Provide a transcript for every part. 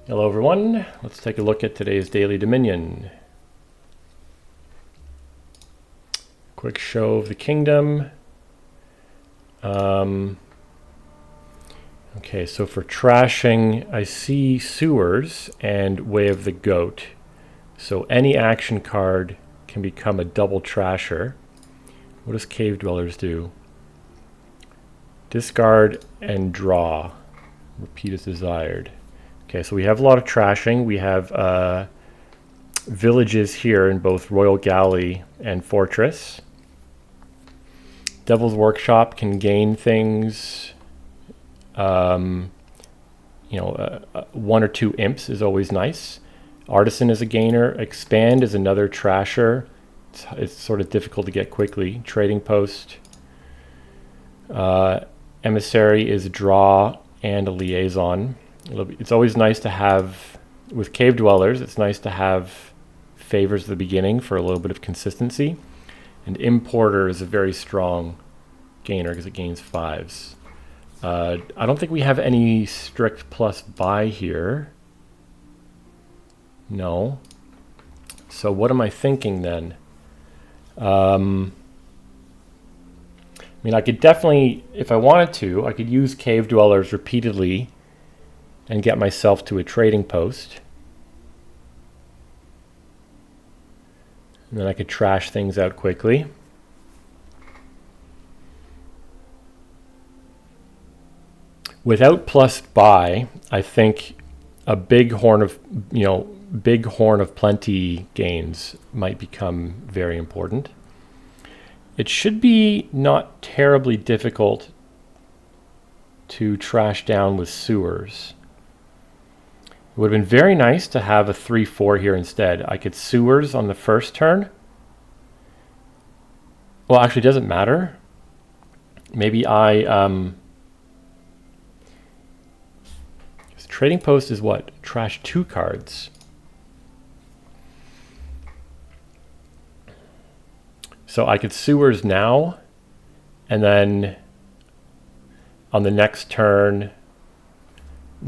Hello everyone, let's take a look at today's Daily Dominion. Quick show of the kingdom. Okay, so for trashing, I see Sewers and Way of the Goat. So any action card can become a double trasher. What does Cave Dwellers do? Discard and draw. Repeat as desired. Okay, so we have a lot of trashing. We have villages here in both Royal Galley and Fortress. Devil's Workshop can gain things. One or two imps is always nice. Artisan is a gainer. Expand is another trasher. It's sort of difficult to get quickly. Trading Post. Emissary is a draw and a liaison. It's always nice to have, with Cave Dwellers, it's nice to have favors at the beginning for a little bit of consistency. And Importer is a very strong gainer because it gains 5s. I don't think we have any strict plus buy here. No. So what am I thinking then? I mean, I could definitely, if I wanted to, I could use Cave Dwellers repeatedly and get myself to a trading post. And then I could trash things out quickly. Without plus buy, I think a big horn of plenty gains might become very important. It should be not terribly difficult to trash down with Sewers. It would have been very nice to have a 3-4 here instead. I could Sewers on the first turn. Well, actually, it doesn't matter. Maybe Trading Post is what? Trash 2 cards. So I could Sewers now, and then on the next turn,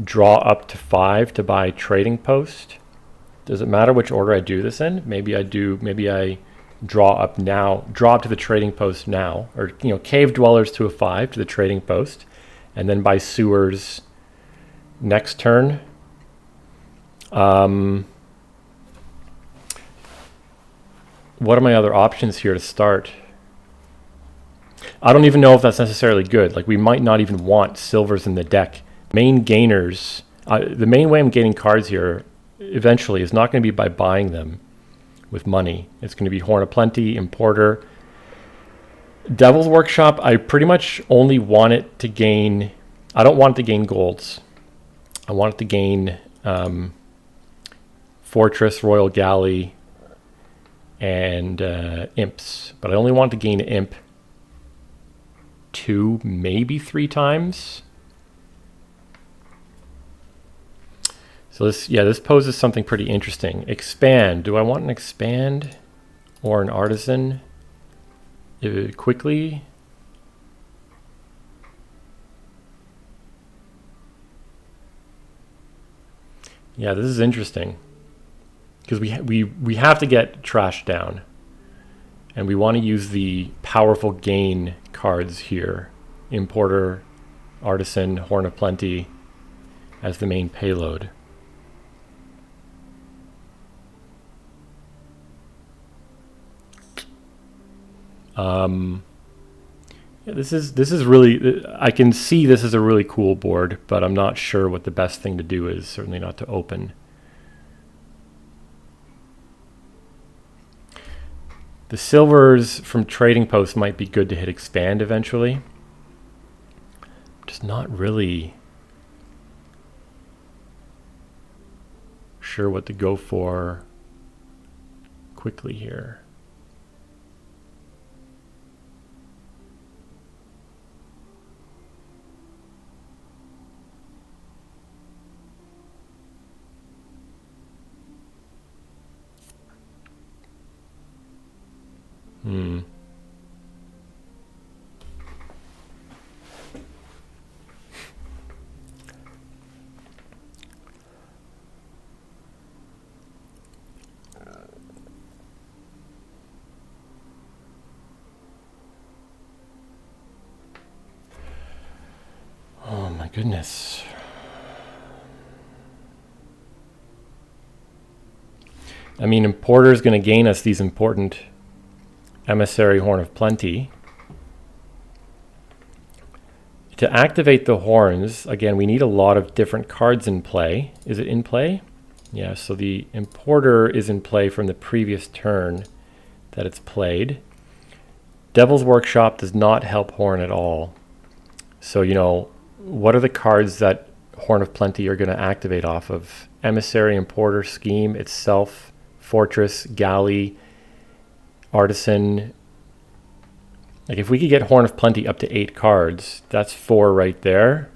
draw up to 5 to buy Trading Post. Does it matter which order I do this in? Maybe I draw up now, draw up to the Trading Post now, or Cave Dwellers to a 5 to the Trading Post, and then buy Sewers next turn. What are my other options here to start? I don't even know if that's necessarily good. Like, we might not even want silvers in the deck. Main gainers, the main way I'm gaining cards here eventually is not going to be by buying them with money. It's going to be Horn of Plenty, Importer. Devil's Workshop, I pretty much only want it to gain, I don't want it to gain golds. I want it to gain Fortress, Royal Galley, and imps. But I only want to gain imp 2, maybe 3 times. So this poses something pretty interesting. Expand. Do I want an expand or an artisan quickly? Yeah, this is interesting because we have to get trash down, and we want to use the powerful gain cards here: Importer, Artisan, Horn of Plenty as the main payload. Yeah, this is really, I can see this is a really cool board, but I'm not sure what the best thing to do is. Certainly not to open. The silvers from Trading Post might be good to hit expand eventually. Just not really sure what to go for quickly here. goodness. I mean, Importer is going to gain us these important Emissary, Horn of Plenty. To activate the horns, again, we need a lot of different cards in play. Is it in play? Yeah, so the Importer is in play from the previous turn that it's played. Devil's Workshop does not help Horn at all. So, you know, what are the cards that Horn of Plenty are going to activate off of? Emissary, Importer, Scheme, itself, Fortress, Galley, Artisan. Like if we could get Horn of Plenty up to 8 cards, that's 4 right there.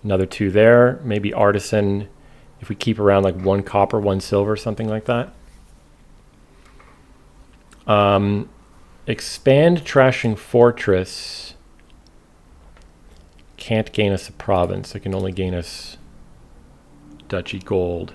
Another 2 there. Maybe Artisan, if we keep around like 1 copper, 1 silver, something like that. Expand Trashing Fortress can't gain us a province. It can only gain us Duchy Gold.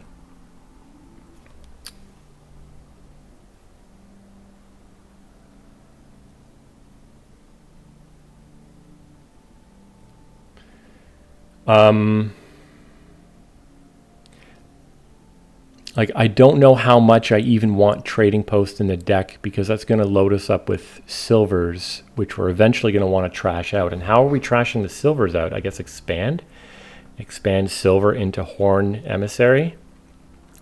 Like, I don't know how much I even want Trading Post in the deck, because that's going to load us up with silvers, which we're eventually going to want to trash out. And how are we trashing the silvers out? I guess expand. Expand silver into Horn Emissary.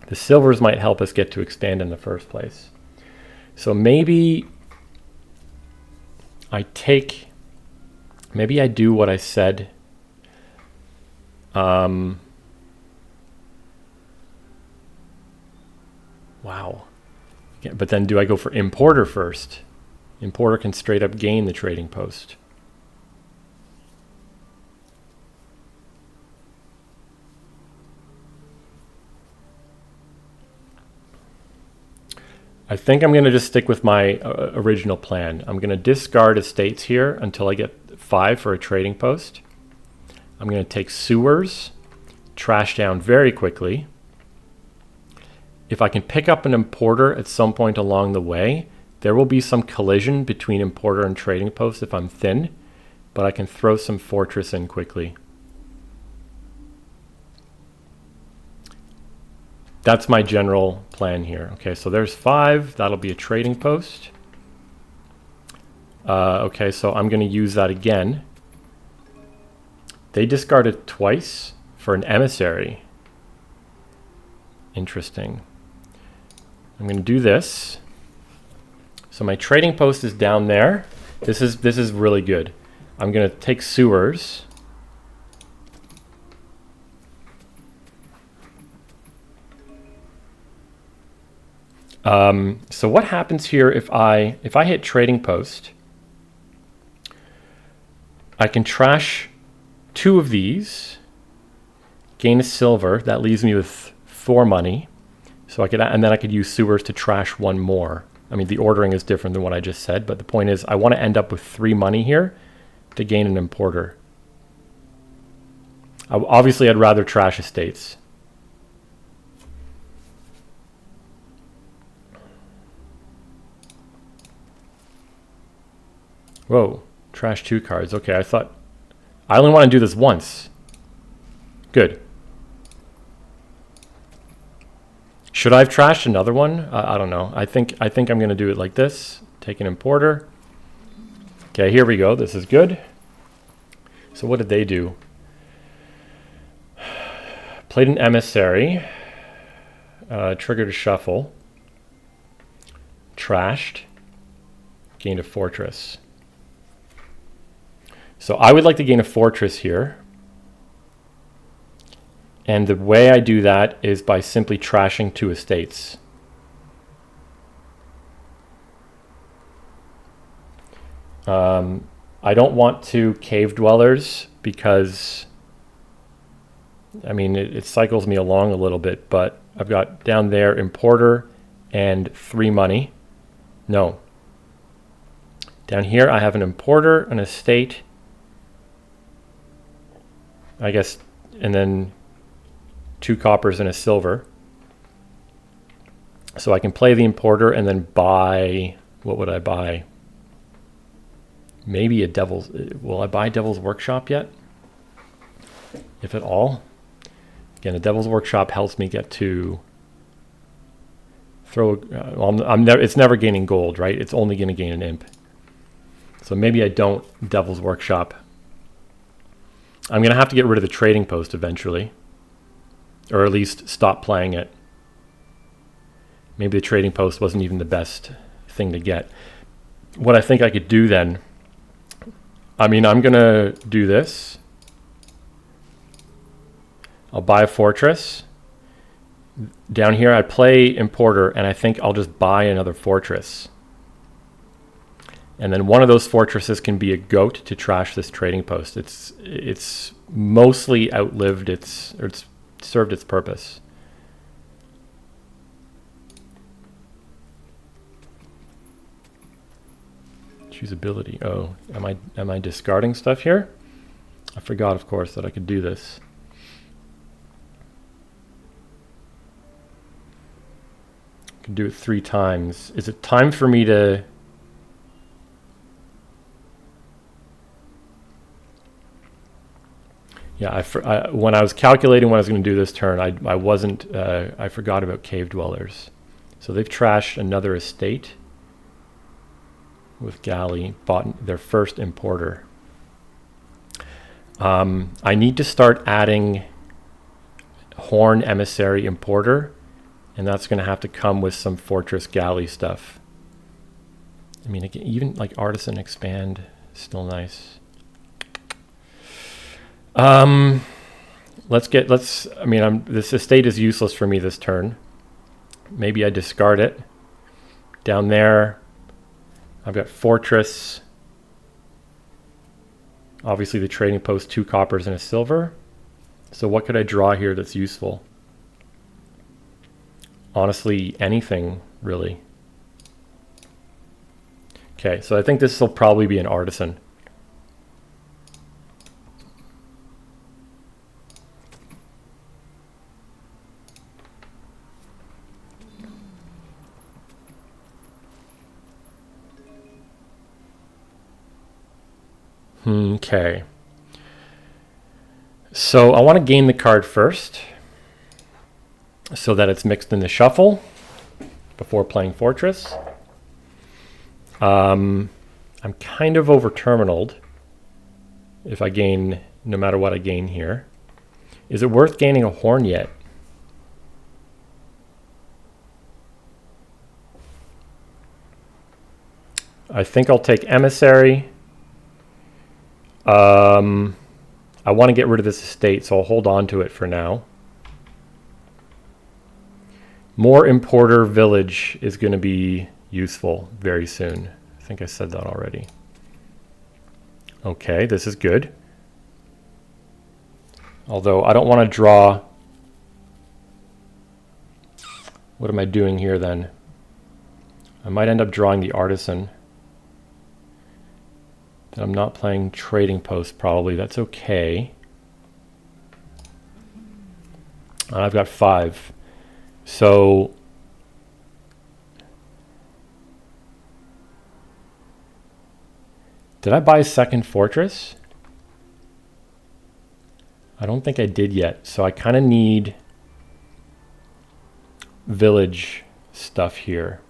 The silvers might help us get to expand in the first place. So maybe I do what I said. Wow. Yeah, but then do I go for Importer first? Importer can straight up gain the Trading Post. I think I'm going to just stick with my original plan. I'm going to discard estates here until I get 5 for a Trading Post. I'm going to take sewers, trash down very quickly. If I can pick up an Importer at some point along the way, there will be some collision between Importer and Trading Post if I'm thin, but I can throw some Fortress in quickly. That's my general plan here. Okay, so there's 5. That'll be a Trading Post. Okay, so I'm going to use that again. They discarded twice for an Emissary. Interesting. I'm going to do this. So my Trading Post is down there. This is really good. I'm going to take sewers. So what happens here if I hit Trading Post? I can trash 2 of these, gain a silver. That leaves me with 4 money. So and then I could use sewers to trash 1 more. I mean, the ordering is different than what I just said, but the point is I want to end up with 3 money here to gain an Importer. Obviously, I'd rather trash estates. Whoa, trash 2 cards. Okay, I only want to do this once. Good. Should I have trashed another one? I don't know. I think I'm going to do it like this. Take an Importer. Okay, here we go. This is good. So what did they do? Played an Emissary. Triggered a shuffle. Trashed. Gained a Fortress. So I would like to gain a Fortress here. And the way I do that is by simply trashing 2 estates. I don't want to Cave Dwellers because, I mean, it cycles me along a little bit, but I've got down there Importer and 3 money. No. Down here I have an Importer, an estate, I guess, and then 2 coppers and a silver. So I can play the Importer and then buy, what would I buy? Maybe a Devil's, will I buy Devil's Workshop yet? if at all. Again, the Devil's Workshop helps me get to throw. It's never gaining gold, right? It's only going to gain an imp. So maybe I don't Devil's Workshop. I'm going to have to get rid of the trading post eventually, or at least stop playing it. Maybe the trading post wasn't even the best thing to get. What I think I could do then, I mean, I'm going to do this. I'll buy a fortress. Down here, I play Importer, and I think I'll just buy another fortress. And then one of those fortresses can be a goat to trash this trading post. It's mostly outlived it's served its purpose. Choose ability. Oh, am I discarding stuff here? I forgot, of course, that I could do this. I can do it 3 times. Is it time for me to... Yeah, when I was calculating when I was going to do this turn, I wasn't, I forgot about Cave Dwellers. So they've trashed another estate with Galley, bought their first Importer. I need to start adding Horn Emissary Importer, and that's going to have to come with some Fortress Galley stuff. I mean, even like Artisan Expand, still nice. I mean, this estate is useless for me this turn. Maybe I discard it. Down there, I've got Fortress. Obviously the trading post, 2 coppers and a silver. So what could I draw here that's useful? Honestly, anything, really. Okay, so I think this will probably be an Artisan. Okay. So I want to gain the card first so that it's mixed in the shuffle before playing Fortress. I'm kind of over terminaled if I gain, no matter what I gain here. Is it worth gaining a Horn yet? I think I'll take Emissary. I want to get rid of this estate, so I'll hold on to it for now. More Importer Village is going to be useful very soon. I think I said that already. Okay, this is good. Although I don't want to draw... What am I doing here then? I might end up drawing the Artisan. I'm not playing Trading Post probably. That's okay. I've got 5. So did I buy a second fortress? I don't think I did yet. So I kind of need village stuff here,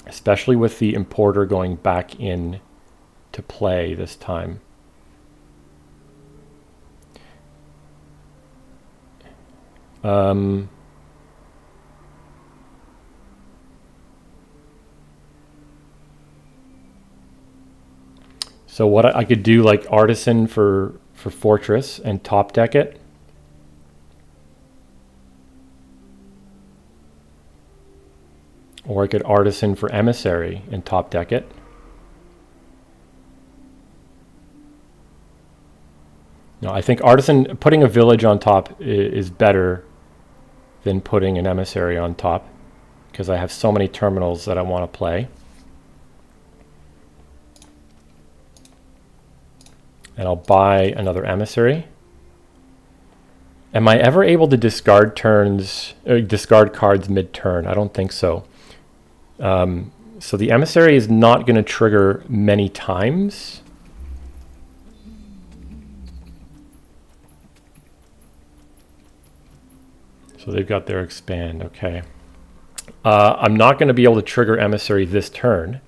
especially with the Importer going back in to play this time. So what I could do, like Artisan for Fortress and top deck it. Or I could Artisan for Emissary and top deck it. No, I think Artisan, putting a village on top is better than putting an Emissary on top, because I have so many terminals that I want to play. And I'll buy another Emissary. Am I ever able to discard discard cards mid-turn? I don't think so. So the Emissary is not going to trigger many times. So they've got their expand. Okay. I'm not going to be able to trigger Emissary this turn.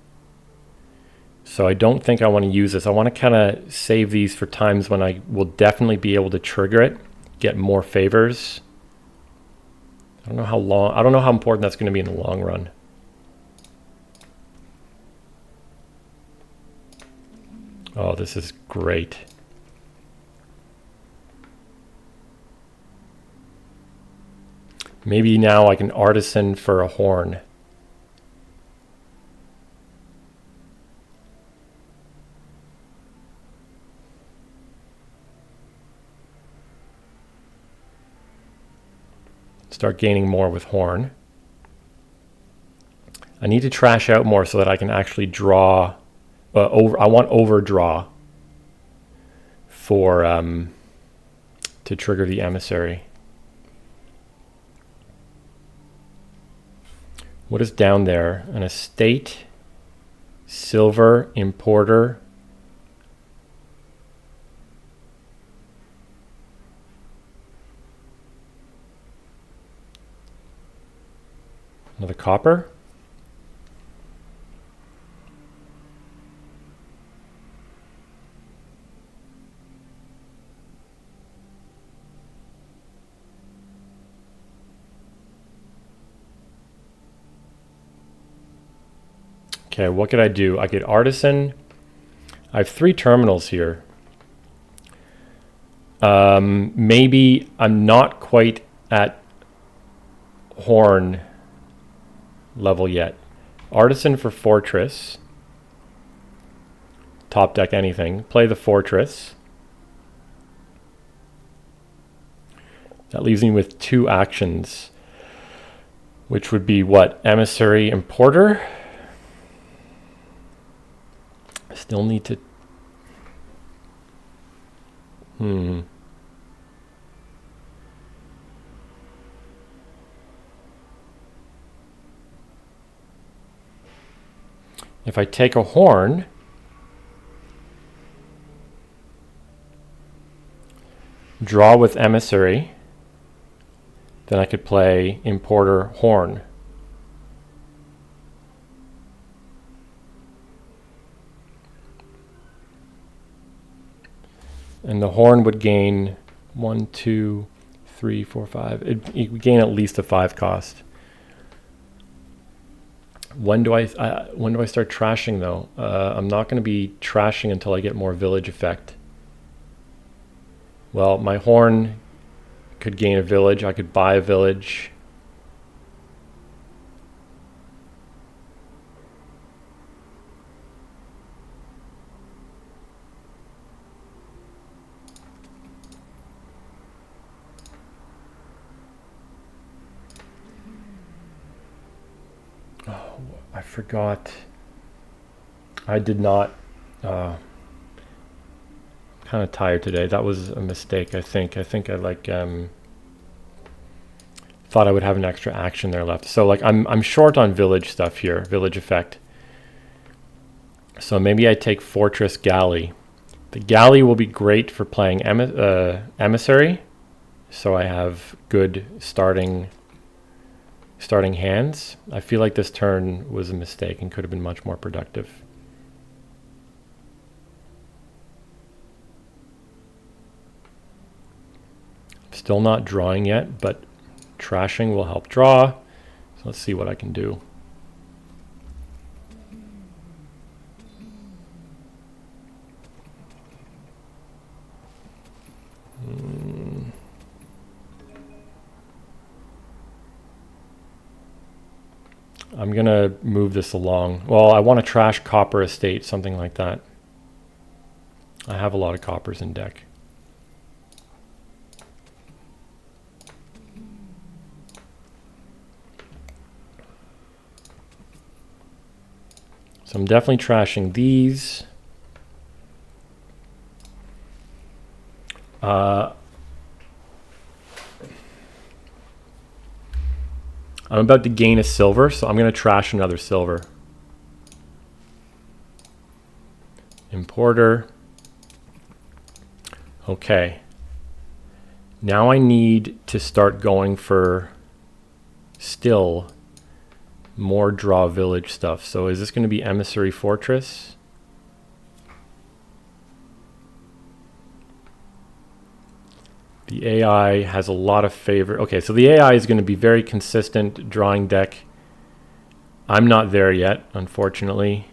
So I don't think I want to use this. I want to kind of save these for times when I will definitely be able to trigger it, get more favors. I don't know how long, I don't know how important that's going to be in the long run. Oh, this is great. Maybe now I can artisan for a horn. Start gaining more with horn. I need to trash out more so that I can actually draw I want overdraw for to trigger the Emissary. What is down there? An estate, silver, importer. Another copper. Okay, what could I do? I could artisan. I have 3 terminals here. Maybe I'm not quite at horn level yet. Artisan for fortress. Top deck anything. Play the fortress. That leaves me with 2 actions, which would be what? Emissary and Porter. Still need to... If I take a horn, draw with Emissary, then I could play Importer Horn. And the horn would gain 1, 2, 3, 4, 5. It would gain at least a 5 cost. When do I start trashing though? I'm not going to be trashing until I get more village effect. Well, my horn could gain a village. I could buy a village. I forgot. I did not. Kind of tired today. That was a mistake. I think I thought I would have an extra action there left. So like I'm short on village stuff here, village effect. So maybe I take fortress galley. The galley will be great for playing emissary. So I have good starting hands. I feel like this turn was a mistake and could have been much more productive. Still not drawing yet, but trashing will help draw. So let's see what I can do. I'm going to move this along. Well, I want to trash copper estate, something like that. I have a lot of coppers in deck. So I'm definitely trashing these. I'm about to gain a silver, so I'm going to trash another silver. Importer. Okay. Now I need to start going for still more draw village stuff. So is this going to be Emissary Fortress? The AI has a lot of favor. Okay, so the AI is going to be very consistent drawing deck. I'm not there yet, unfortunately.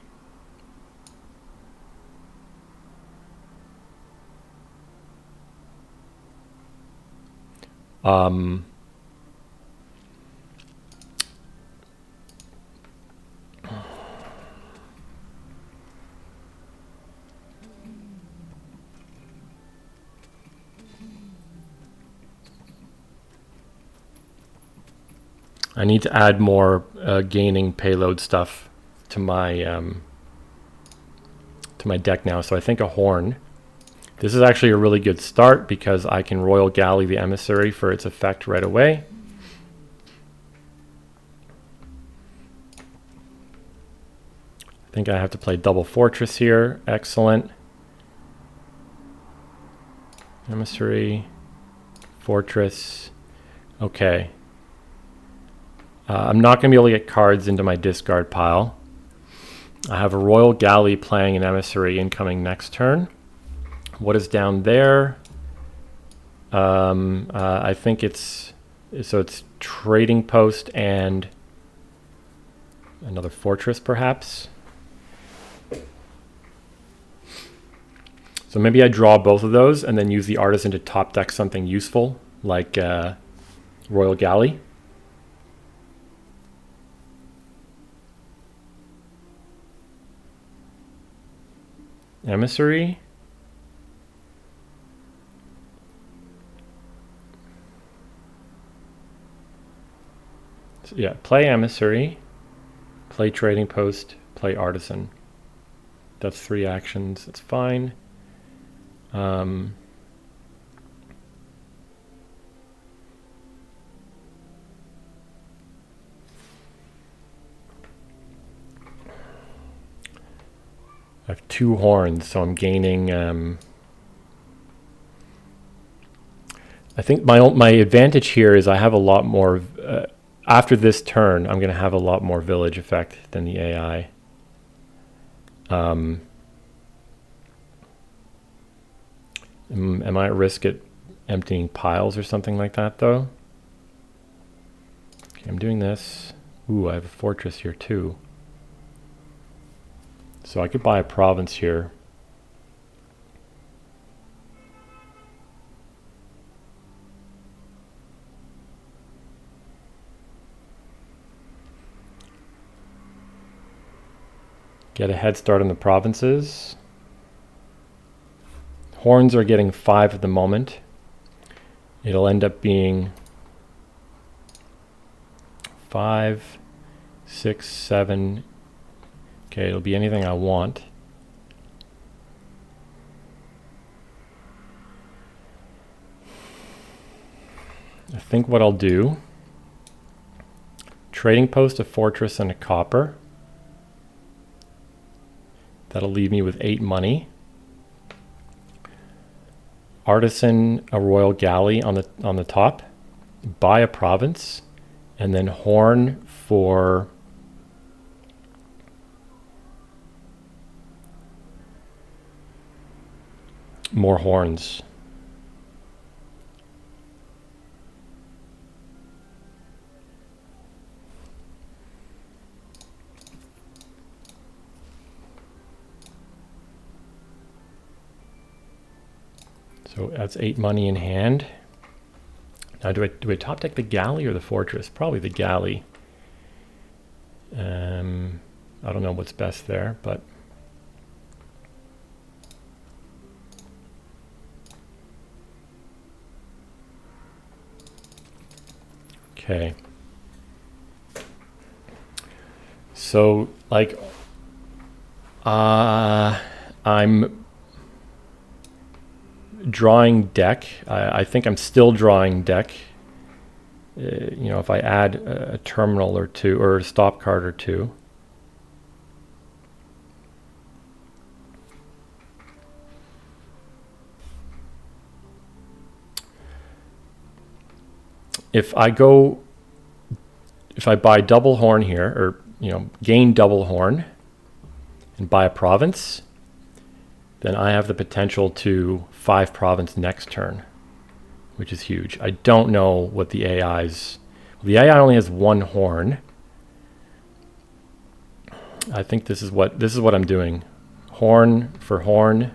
I need to add more gaining payload stuff to my deck now. So I think a horn. This is actually a really good start because I can Royal Galley the Emissary for its effect right away. I think I have to play double fortress here. Excellent. Emissary, fortress. Okay. I'm not going to be able to get cards into my discard pile. I have a Royal Galley playing an Emissary incoming next turn. What is down there? I think it's Trading Post and another fortress perhaps. So maybe I draw both of those and then use the Artisan to top deck something useful like Royal Galley. Emissary. So yeah, play Emissary, play Trading Post, play Artisan. That's 3 actions. That's fine. I have 2 horns, so I'm gaining. I think my advantage here is I have a lot more. After this turn, I'm going to have a lot more village effect than the AI. Am I at risk at emptying piles or something like that, though? Okay, I'm doing this. Ooh, I have a fortress here, too. So I could buy a province here. Get a head start on the provinces. Horns are getting 5 at the moment. It'll end up being 5, 6, 7. Okay, it'll be anything I want. I think what I'll do, Trading Post, a fortress, and a copper. That'll leave me with 8 money. Artisan, a Royal Galley on the top. Buy a province, and then horn for more horns. So that's 8 money in hand. Now do I top deck the galley or the fortress? Probably the galley. I don't know what's best there, but okay. So like I'm drawing deck. I think I'm still drawing deck. You know, if I add a terminal or 2 or a stop card or 2. If I go if I buy double horn here, or gain double horn and buy a province, then I have the potential to 5 province next turn, which is huge. I don't know what the AI's... The AI only has 1 horn. I think this is what I'm doing. Horn for horn.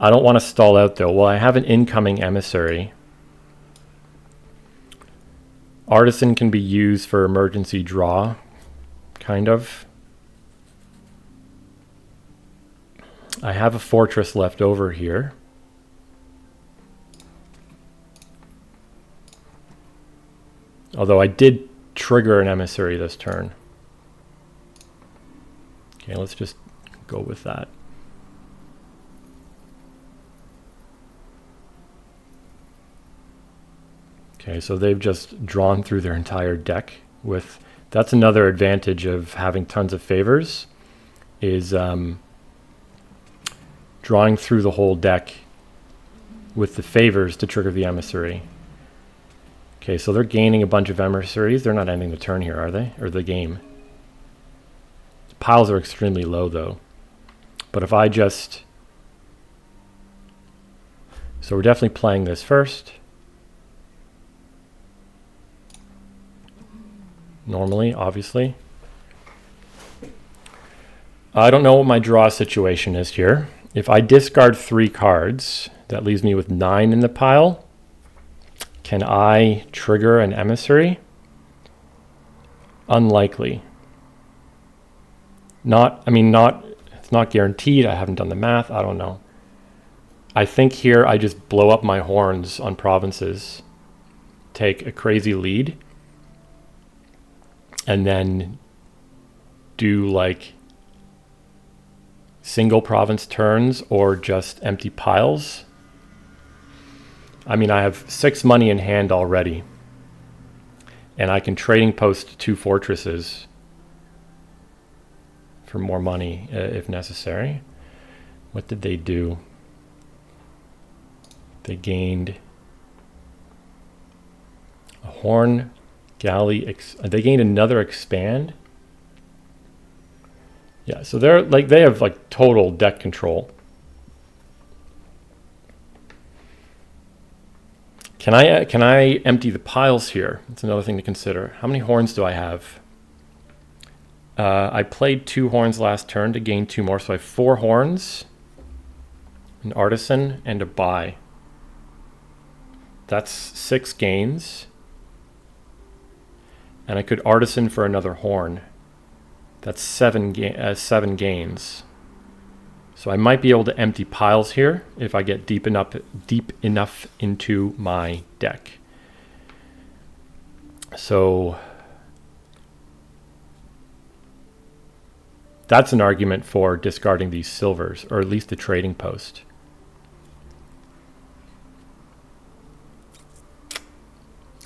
I don't want to stall out though. Well, I have an incoming emissary. Artisan can be used for emergency draw, kind of. I have a fortress left over here. Although I did trigger an emissary this turn. Okay, let's just go with that. Okay, so they've just drawn through their entire deck with... That's another advantage of having tons of favors, is drawing through the whole deck with the favors to trigger the emissary. Okay, so they're gaining a bunch of emissaries. They're not ending the turn here, are they? Or the game. The piles are extremely low, though. But if I just... So we're definitely playing this first. Normally, obviously. I don't know what my draw situation is here. If I discard 3 cards, that leaves me with 9 in the pile. Can I trigger an emissary? Unlikely. It's not guaranteed. I haven't done the math. I don't know. I think here I just blow up my horns on provinces, take a crazy lead, and then do like single province turns or just empty piles. I mean, I have 6 money in hand already, and I can trading post 2 fortresses for more money if necessary. What did they do? They gained a horn galley. They gained another expand. Yeah, so they have like total deck control. Can I empty the piles here? That's another thing to consider. How many horns do I have? I played 2 horns last turn to gain 2 more, so I have 4 horns, an artisan, and a buy. That's 6 gains. And I could artisan for another horn. That's 7 gains. So I might be able to empty piles here if I get deep enough into my deck. So that's an argument for discarding these silvers, or at least the trading post.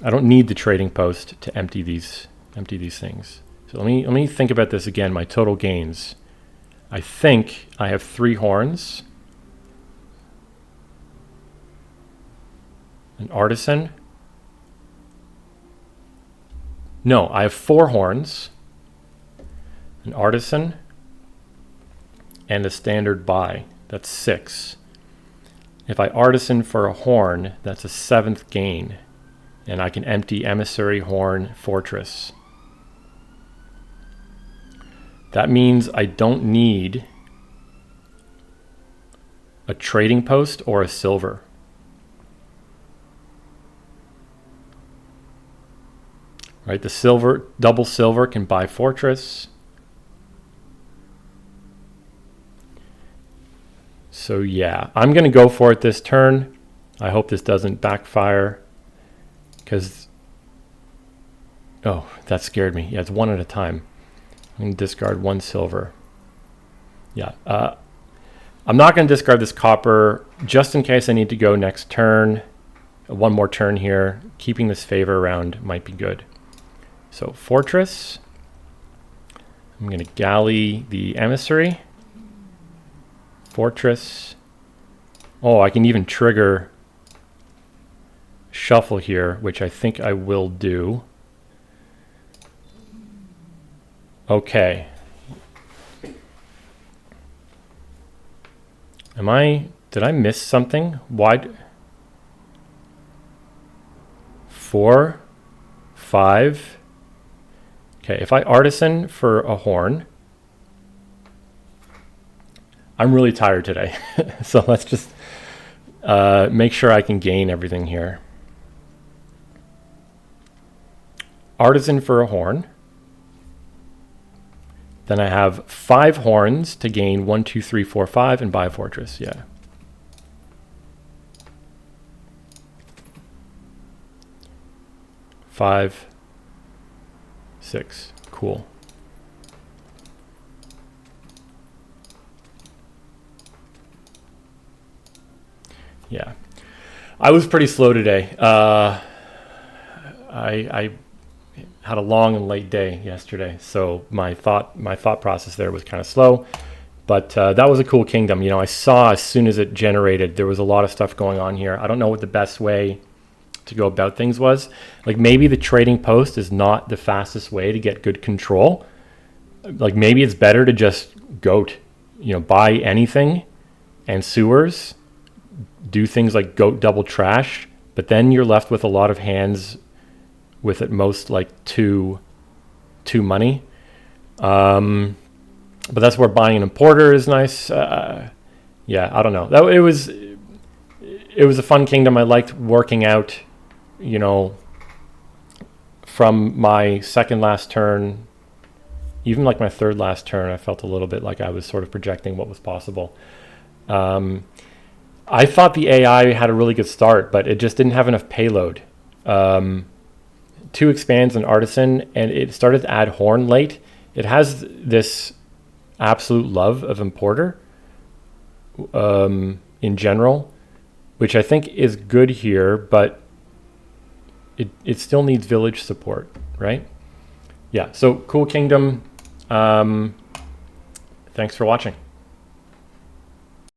I don't need the trading post to empty these things. So let me think about this again. My total gains. I think I have 3 horns, an artisan. No, I have 4 horns, an artisan, and a standard buy. That's 6. If I artisan for a horn, that's a 7th gain, and I can empty emissary, horn, fortress. That means I don't need a trading post or a silver. Right, the silver, double silver can buy fortress. So yeah, I'm going to go for it this turn. I hope this doesn't backfire, because, oh, that scared me. Yeah, it's 1 at a time. I'm going to discard 1 silver. Yeah, I'm not going to discard this copper just in case I need to go next turn. 1 more turn here. Keeping this favor around might be good. So fortress. I'm going to galley the emissary. Fortress. Oh, I can even trigger shuffle here, which I think I will do. Okay. Did I miss something? Why? 4, 5. Okay, if I artisan for a horn, I'm really tired today. So let's just make sure I can gain everything here. Artisan for a horn. Then I have 5 horns to gain 1, 2, 3, 4, 5 and buy a fortress. Yeah. Five, 6. Cool. Yeah. I was pretty slow today. I had a long and late day yesterday, so my thought process there was kind of slow. But that was a cool kingdom. You know, I saw as soon as it generated, there was a lot of stuff going on here. I don't know what the best way to go about things was. Like maybe the trading post is not the fastest way to get good control. Like maybe it's better to just goat, you know, buy anything and sewers, do things like goat double trash, but then you're left with a lot of hands with at most like two money. But that's where buying an importer is nice. Yeah, I don't know. It was a fun kingdom. I liked working out, you know, from my second last turn, even like my third last turn, I felt a little bit like I was sort of projecting what was possible. I thought the AI had a really good start, but it just didn't have enough payload. 2 expands an artisan, and it started to add horn late. It has this absolute love of importer in general, which I think is good here, but it still needs village support, right? Yeah, so cool kingdom. Thanks for watching.